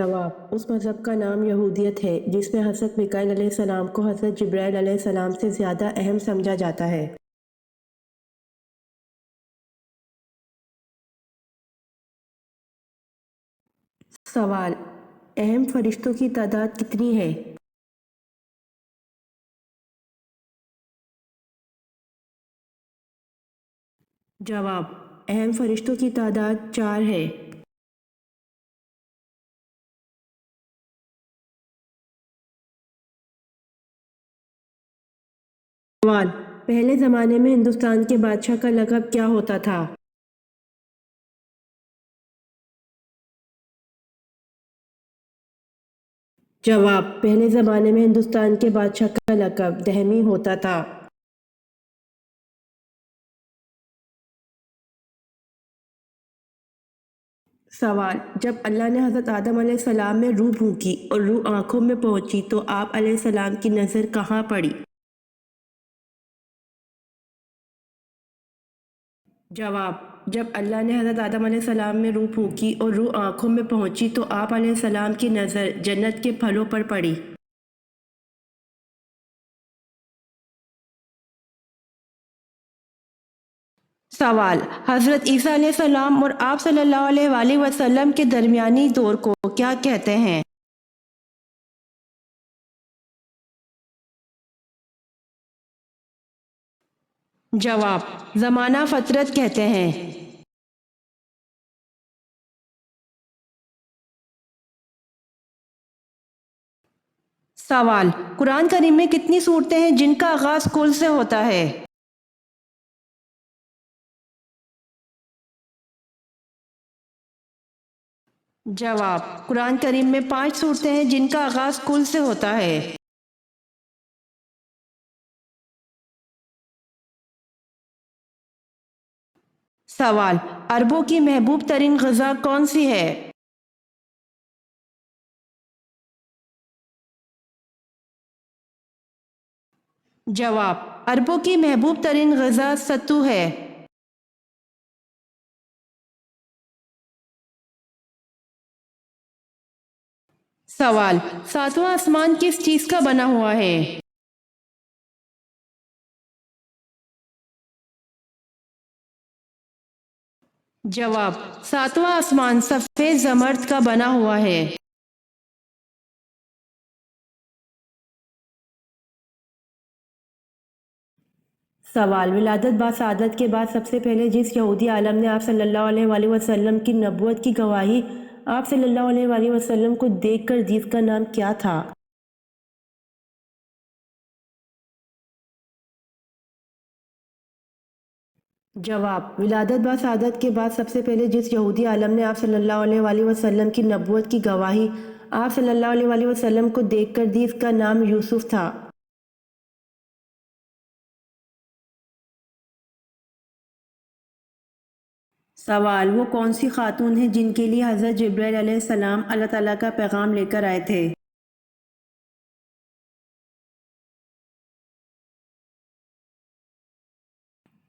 جواب: اس مذہب کا نام یہودیت ہے جس میں حضرت میکائیل علیہ السلام کو حضرت جبرائیل علیہ السلام سے زیادہ اہم سمجھا جاتا ہے۔ سوال: اہم فرشتوں کی تعداد کتنی ہے؟ جواب: اہم فرشتوں کی تعداد 4 ہے۔ سوال: پہلے زمانے میں ہندوستان کے بادشاہ کا لقب کیا ہوتا تھا؟ جواب: پہلے زمانے میں ہندوستان کے بادشاہ کا لقب دہمی ہوتا تھا۔ سوال: جب اللہ نے حضرت آدم علیہ السلام میں روح پھونکی اور روح آنکھوں میں پہنچی تو آپ علیہ السلام کی نظر کہاں پڑی؟ جواب: جب اللہ نے حضرت آدم علیہ السلام میں روح پھونکی اور روح آنکھوں میں پہنچی تو آپ علیہ السلام کی نظر جنت کے پھلوں پر پڑی۔ سوال: حضرت عیسیٰ علیہ السلام اور آپ صلی اللہ علیہ وآلہ وسلم کے درمیانی دور کو کیا کہتے ہیں؟ جواب: زمانہ فترت کہتے ہیں۔ سوال: قرآن کریم میں کتنی صورتیں ہیں جن کا آغاز کل سے ہوتا ہے؟ جواب: قرآن کریم میں 5 صورتیں ہیں جن کا آغاز کل سے ہوتا ہے۔ سوال: عربوں کی محبوب ترین غذا کون سی ہے؟ جواب: عربوں کی محبوب ترین غذا ستو ہے۔ سوال: 7واں آسمان کس چیز کا بنا ہوا ہے؟ جواب: 7واں آسمان سفید زمرد کا بنا ہوا ہے۔ سوال: ولادت با سعادت کے بعد سب سے پہلے جس یہودی عالم نے آپ صلی اللہ علیہ وآلہ وسلم کی نبوت کی گواہی آپ صلی اللہ علیہ وآلہ وسلم کو دیکھ کر دی، اس کا نام کیا تھا؟ جواب: ولادت با سعادت کے بعد سب سے پہلے جس یہودی عالم نے آپ صلی اللہ علیہ وآلہ وسلم کی نبوت کی گواہی آپ صلی اللہ علیہ وآلہ وسلم کو دیکھ کر دی، اس کا نام یوسف تھا۔ سوال: وہ کون سی خاتون ہیں جن کے لیے حضرت جبرائیل علیہ السلام اللہ تعالیٰ کا پیغام لے کر آئے تھے؟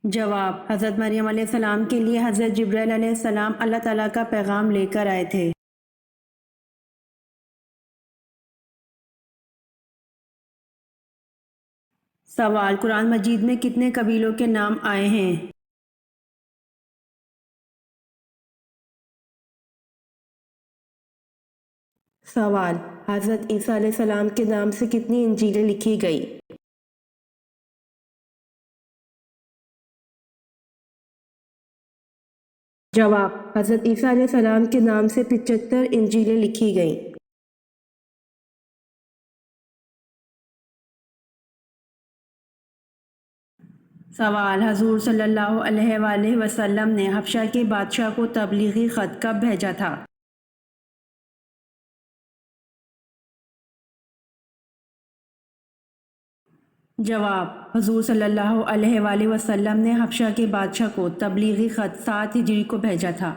جواب: حضرت مریم علیہ السلام کے لیے حضرت جبرائیل علیہ السلام اللہ تعالیٰ کا پیغام لے کر آئے تھے۔ سوال: قرآن مجید میں کتنے قبیلوں کے نام آئے ہیں؟ سوال: حضرت عیسیٰ علیہ السلام کے نام سے کتنی انجیلیں لکھی گئی؟ جواب: حضرت عیسیٰ علیہ السلام کے نام سے 75 انجیلیں لکھی گئیں۔ سوال: حضور صلی اللہ علیہ وآلہ وسلم نے حبشہ کے بادشاہ کو تبلیغی خط کب بھیجا تھا؟ جواب: حضور صلی اللہ علیہ وآلہ وسلم نے حبشہ کے بادشاہ کو تبلیغی خط 7 ہجری کو بھیجا تھا۔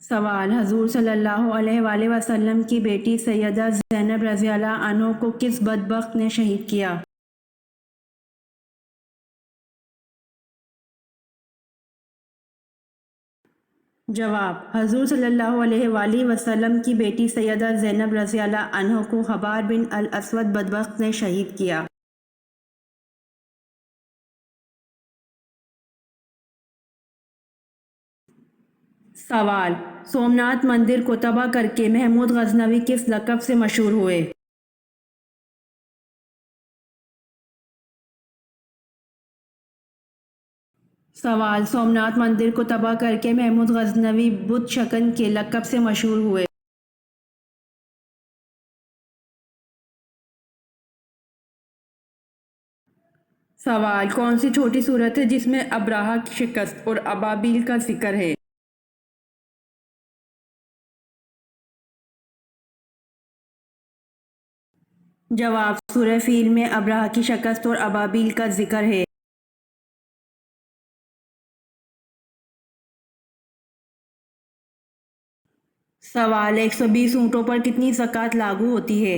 سوال: حضور صلی اللہ علیہ وآلہ وسلم کی بیٹی سیدہ زینب رضی اللہ عنہ کو کس بدبخت نے شہید کیا؟ جواب: حضور صلی اللہ علیہ وآلہ وسلم کی بیٹی سیدہ زینب رضی اللہ عنہ کو حبار بن الاسود بدبخت نے شہید کیا۔ سوال: سومناتھ مندر کو تباہ کر کے محمود غزنوی کس لقب سے مشہور ہوئے؟ سوال: سومناتھ مندر کو تباہ کر کے محمود غزنوی بت شکن کے لقب سے مشہور ہوئے۔ سوال: کون سی چھوٹی سورت ہے جس میں ابرہہ کی شکست اور ابابیل کا ذکر ہے؟ جواب: سورہ فیل میں ابرہہ کی شکست اور ابابیل کا ذکر ہے۔ سوال: 120 اونٹوں پر کتنی زکوٰۃ لاگو ہوتی ہے؟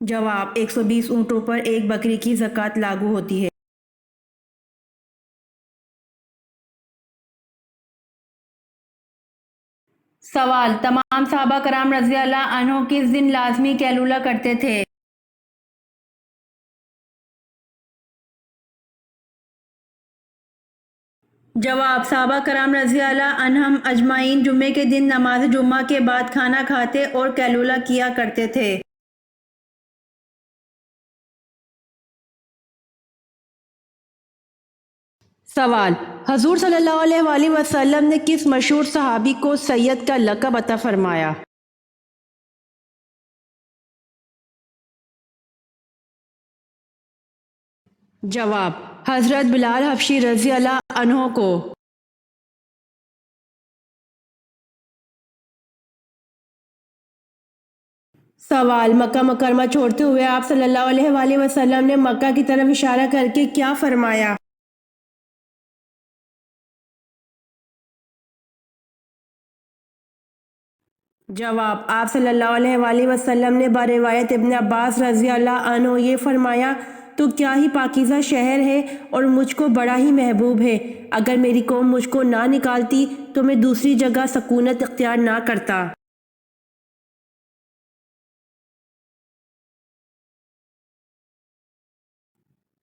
جواب: 120 اونٹوں پر ایک بکری کی زکوٰۃ لاگو ہوتی ہے۔ سوال: تمام صحابہ کرام رضی اللہ عنہ کس دن لازمی قیلولہ کرتے تھے؟ جواب: صحابہ کرام رضی اللہ عنہم اجمعین جمعے کے دن نماز جمعہ کے بعد کھانا کھاتے اور قیلولہ کیا کرتے تھے۔ سوال: حضور صلی اللہ علیہ وآلہ وسلم نے کس مشہور صحابی کو سید کا لقب عطا فرمایا؟ جواب: حضرت بلال حبشی رضی اللہ عنہ کو۔ سوال: مکہ مکرمہ چھوڑتے ہوئے آپ صلی اللہ علیہ وآلہ وسلم نے مکہ کی طرف اشارہ کر کے کیا فرمایا؟ جواب: آپ صلی اللہ علیہ وآلہ وسلم نے بروایت ابن عباس رضی اللہ عنہ یہ فرمایا: تو کیا ہی پاکیزہ شہر ہے اور مجھ کو بڑا ہی محبوب ہے، اگر میری قوم مجھ کو نہ نکالتی تو میں دوسری جگہ سکونت اختیار نہ کرتا۔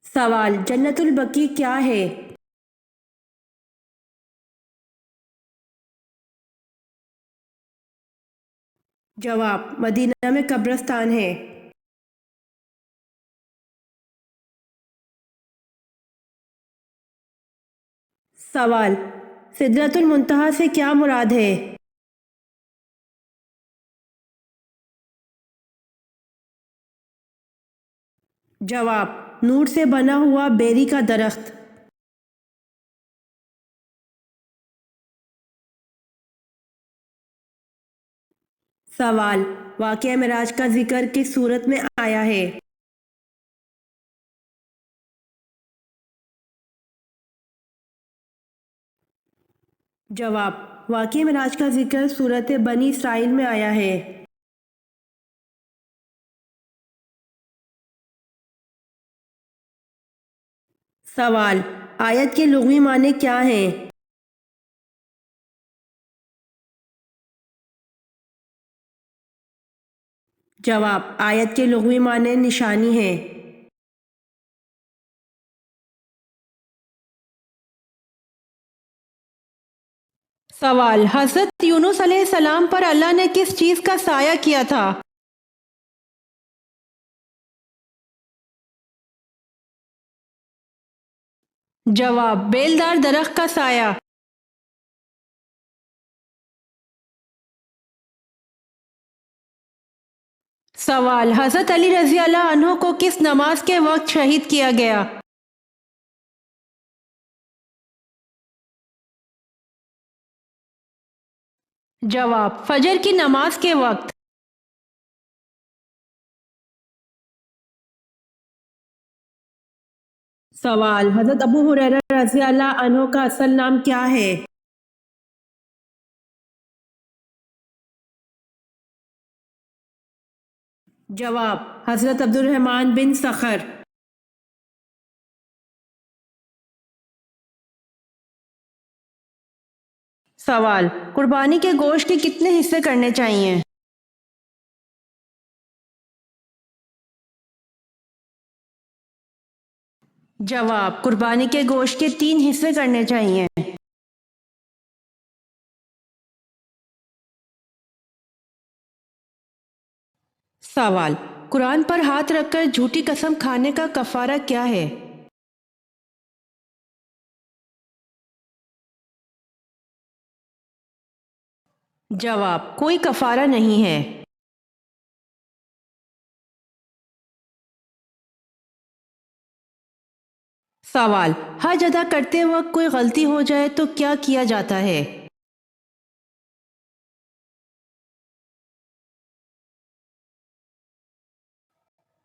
سوال: جنت البقیع کیا ہے؟ جواب: مدینہ میں قبرستان ہے۔ سوال: سدرۃ المنتہا سے کیا مراد ہے؟ جواب: نور سے بنا ہوا بیری کا درخت۔ سوال: واقعہ معراج کا ذکر کس صورت میں آیا ہے؟ جواب: واقعہ معراج کا ذکر سورۃ بنی اسرائیل میں آیا ہے۔ سوال: آیت کے لغوی معنی کیا ہیں؟ جواب: آیت کے لغوی معنی نشانی ہیں۔ سوال: حضرت یونس علیہ السلام پر اللہ نے کس چیز کا سایہ کیا تھا؟ جواب: بیلدار درخت کا سایہ۔ سوال: حضرت علی رضی اللہ عنہ کو کس نماز کے وقت شہید کیا گیا؟ جواب: فجر کی نماز کے وقت۔ سوال: حضرت ابو ہریرہ رضی اللہ عنہ کا اصل نام کیا ہے؟ جواب: حضرت عبد الرحمن بن صخر۔ سوال، قربانی کے گوشت کے کتنے حصے کرنے چاہیے؟ جواب، قربانی کے گوشت کے 3 حصے کرنے چاہیے۔ سوال، قرآن پر ہاتھ رکھ کر جھوٹی قسم کھانے کا کفارہ کیا ہے؟ جواب، کوئی کفارہ نہیں ہے۔ سوال، حج ادا کرتے وقت کوئی غلطی ہو جائے تو کیا کیا جاتا ہے؟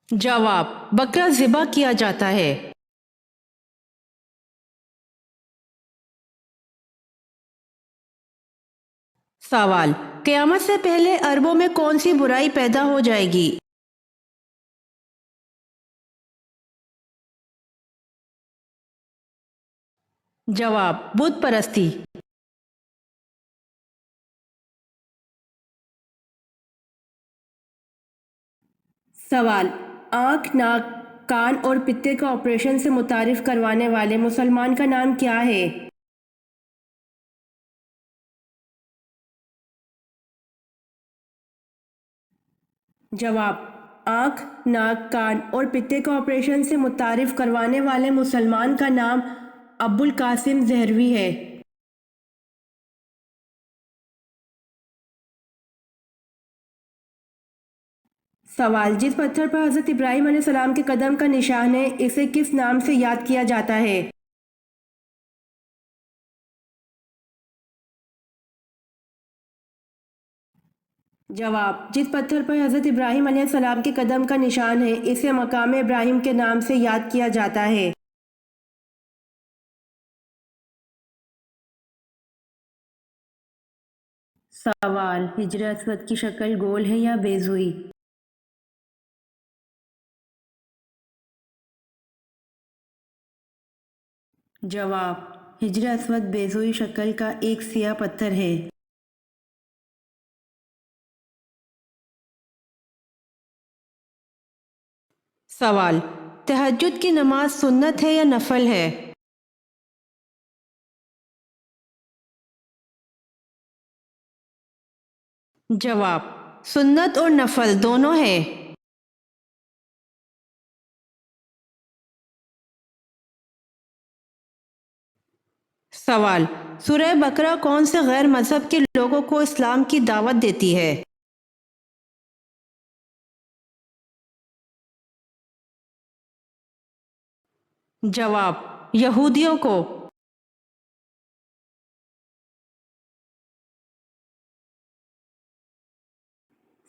جواب، بکرا ذبح کیا جاتا ہے۔ سوال، قیامت سے پہلے عربوں میں کون سی برائی پیدا ہو جائے گی؟ جواب، بت پرستی۔ سوال، آنکھ، ناک، کان اور پتے کا آپریشن سے متعارف کروانے والے مسلمان کا نام کیا ہے؟ جواب، آنکھ، ناک، کان اور پتے کا آپریشن سے متعارف کروانے والے مسلمان کا نام ابو القاسم زہروی ہے۔ سوال، جس پتھر پر حضرت ابراہیم علیہ السلام کے قدم کا نشان ہے اسے کس نام سے یاد کیا جاتا ہے؟ جواب، جس پتھر پر حضرت ابراہیم علیہ السلام کے قدم کا نشان ہے اسے مقام ابراہیم کے نام سے یاد کیا جاتا ہے۔ سوال، حجر اسود کی شکل گول ہے یا بیضوئی؟ جواب، حجر اسود بیضوئی شکل کا ایک سیاہ پتھر ہے۔ سوال، تہجد کی نماز سنت ہے یا نفل ہے؟ جواب، سنت اور نفل دونوں ہے۔ سوال، سورہ بقرہ کون سے غیر مذہب کے لوگوں کو اسلام کی دعوت دیتی ہے؟ جواب، یہودیوں کو۔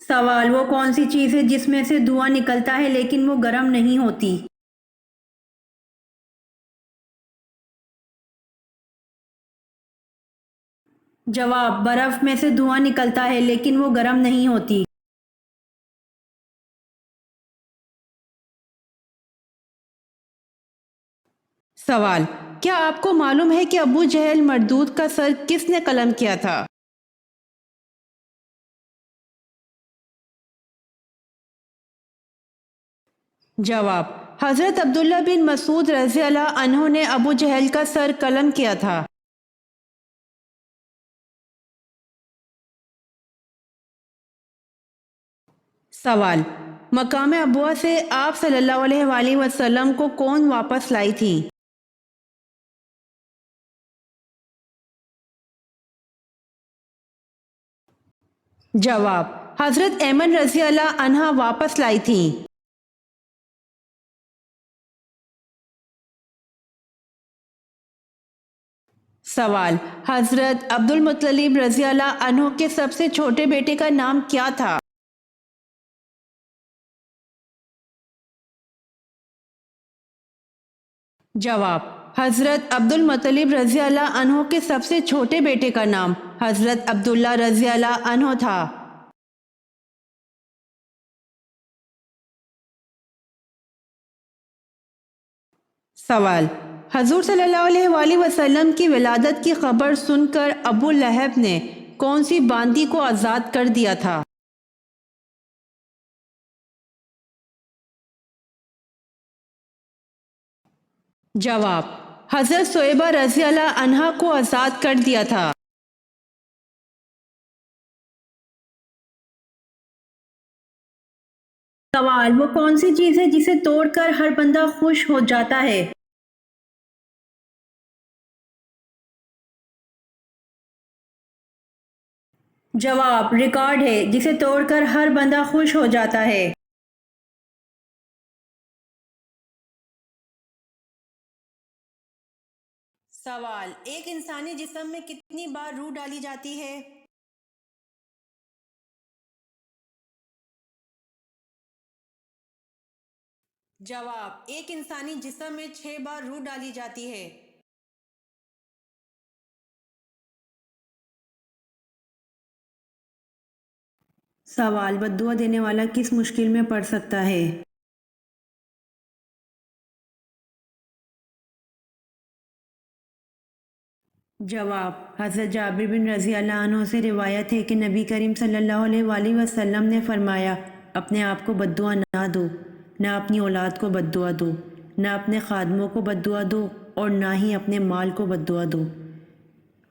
سوال، وہ کون سی چیز ہے جس میں سے دھواں نکلتا ہے لیکن وہ گرم نہیں ہوتی؟ جواب، برف میں سے دھواں نکلتا ہے لیکن وہ گرم نہیں ہوتی۔ سوال، کیا آپ کو معلوم ہے کہ ابو جہل مردود کا سر کس نے قلم کیا تھا؟ جواب، حضرت عبداللہ بن مسعود رضی اللہ عنہ نے ابو جہل کا سر قلم کیا تھا۔ سوال، مقام ابوا سے آپ صلی اللہ علیہ وآلہ وسلم کو کون واپس لائی تھی؟ جواب، حضرت ایمن رضی اللہ عنہا واپس لائی تھیں۔ سوال، حضرت عبد المطلب رضی اللہ عنہ کے سب سے چھوٹے بیٹے کا نام کیا تھا؟ جواب، حضرت عبد المطلب رضی اللہ عنہ کے سب سے چھوٹے بیٹے کا نام حضرت عبداللہ رضی اللہ عنہ تھا۔ سوال، حضور صلی اللہ علیہ وآلہ وسلم کی ولادت کی خبر سن کر ابو لہب نے کون سی باندی کو آزاد کر دیا تھا؟ جواب: حضرت صہیبہ رضی اللہ عنہا کو آزاد کر دیا تھا۔ سوال: وہ کون سی چیز ہے جسے توڑ کر ہر بندہ خوش ہو جاتا ہے؟ جواب: ریکارڈ ہے جسے توڑ کر ہر بندہ خوش ہو جاتا ہے۔ سوال: ایک انسانی جسم میں کتنی بار روح ڈالی جاتی ہے؟ جواب: ایک انسانی جسم میں 6 بار روح ڈالی جاتی ہے۔ سوال: بد دعا دینے والا کس مشکل میں پڑ سکتا ہے؟ جواب: حضرت جابر بن رضی اللہ عنہ سے روایت ہے کہ نبی کریم صلی اللہ علیہ وآلہ وسلم نے فرمایا: اپنے آپ کو بد دعا نہ دو، نہ اپنی اولاد کو بد دعا دو، نہ اپنے خادموں کو بد دعا دو، اور نہ ہی اپنے مال کو بد دعا دو۔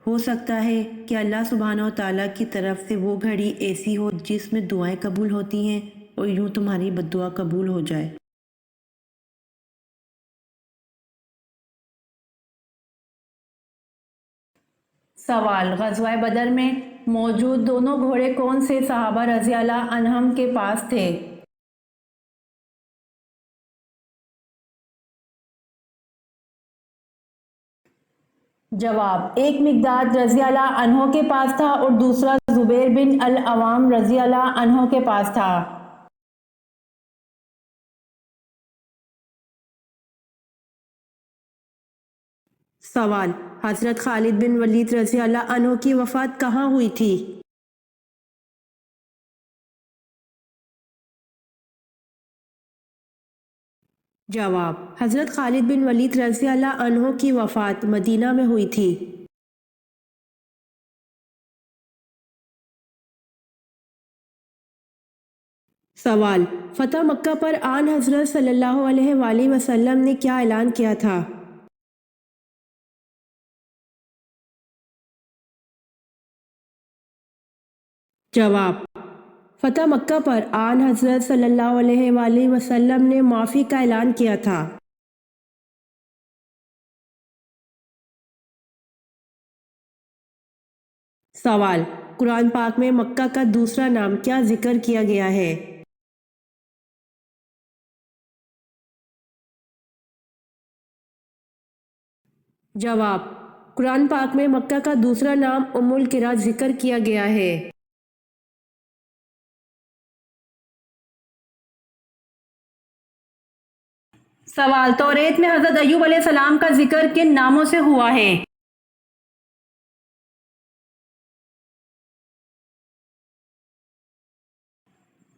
ہو سکتا ہے کہ اللہ سبحانہ و تعالیٰ کی طرف سے وہ گھڑی ایسی ہو جس میں دعائیں قبول ہوتی ہیں اور یوں تمہاری بد دعا قبول ہو جائے۔ سوال: غزوہ بدر میں موجود دونوں گھوڑے کون سے صحابہ رضی اللہ عنہم کے پاس تھے؟ جواب: ایک مقداد رضی اللہ عنہ کے پاس تھا اور دوسرا زبیر بن العوام رضی اللہ عنہ کے پاس تھا۔ سوال: حضرت خالد بن ولید رضی اللہ عنہ کی وفات کہاں ہوئی تھی؟ جواب: حضرت خالد بن ولید رضی اللہ عنہ کی وفات مدینہ میں ہوئی تھی۔ سوال: فتح مکہ پر آن حضرت صلی اللہ علیہ وآلہ وسلم نے کیا اعلان کیا تھا؟ جواب: فتح مکہ پر آن حضرت صلی اللہ علیہ وآلہ وسلم نے معافی کا اعلان کیا تھا۔ سوال: قرآن پاک میں مکہ کا دوسرا نام کیا ذکر کیا گیا ہے؟ جواب: قرآن پاک میں مکہ کا دوسرا نام ام القرا ذکر کیا گیا ہے۔ سوال: توریت میں حضرت ایوب علیہ السلام کا ذکر کن ناموں سے ہوا ہے؟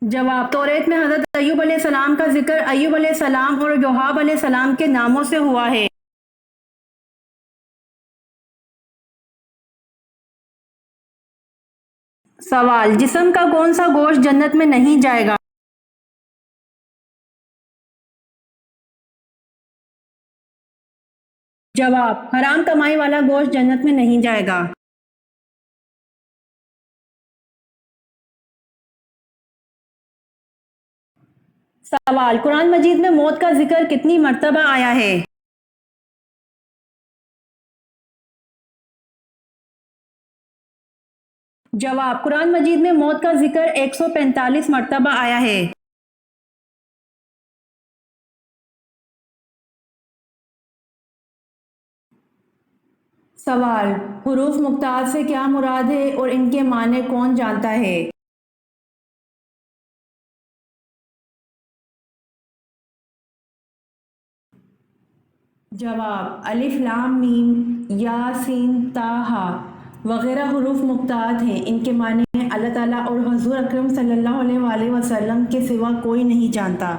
جواب: توریت میں حضرت ایوب علیہ السلام کا ذکر ایوب علیہ السلام اور یوحب علیہ السلام کے ناموں سے ہوا ہے۔ سوال: جسم کا کون سا گوشت جنت میں نہیں جائے گا؟ جواب: حرام کمائی والا گوشت جنت میں نہیں جائے گا۔ سوال: قرآن مجید میں موت کا ذکر کتنی مرتبہ آیا ہے؟ جواب: قرآن مجید میں موت کا ذکر 145 مرتبہ آیا ہے۔ سوال: حروف مقطعات سے کیا مراد ہے اور ان کے معنی کون جانتا ہے؟ جواب: الف لام میم یا سین تا ہا وغیرہ حروف مقطعات ہیں، ان کے معنی ہیں اللہ تعالیٰ اور حضور اکرم صلی اللہ علیہ وآلہ وسلم کے سوا کوئی نہیں جانتا۔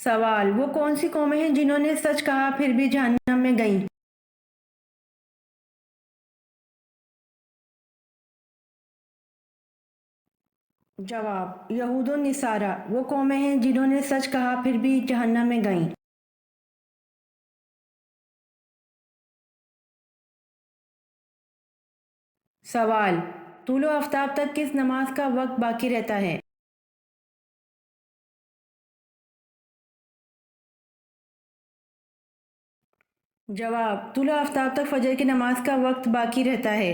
سوال: وہ کون سی قومیں ہیں جنہوں نے سچ کہا پھر بھی جہنم میں گئیں؟ جواب: یہود و نصارہ وہ قومیں ہیں جنہوں نے سچ کہا پھر بھی جہنم میں گئیں۔ سوال: طلوع آفتاب تک کس نماز کا وقت باقی رہتا ہے؟ جواب: طلوع آفتاب تک فجر کی نماز کا وقت باقی رہتا ہے۔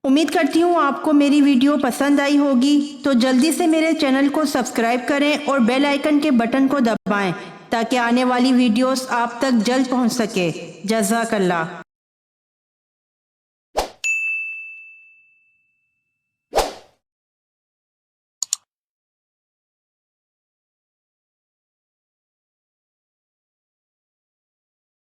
امید کرتی ہوں آپ کو میری ویڈیو پسند آئی ہوگی، تو جلدی سے میرے چینل کو سبسکرائب کریں اور بیل آئیکن کے بٹن کو دبائیں تاکہ آنے والی ویڈیوز آپ تک جلد پہنچ سکے۔ جزاک اللہ۔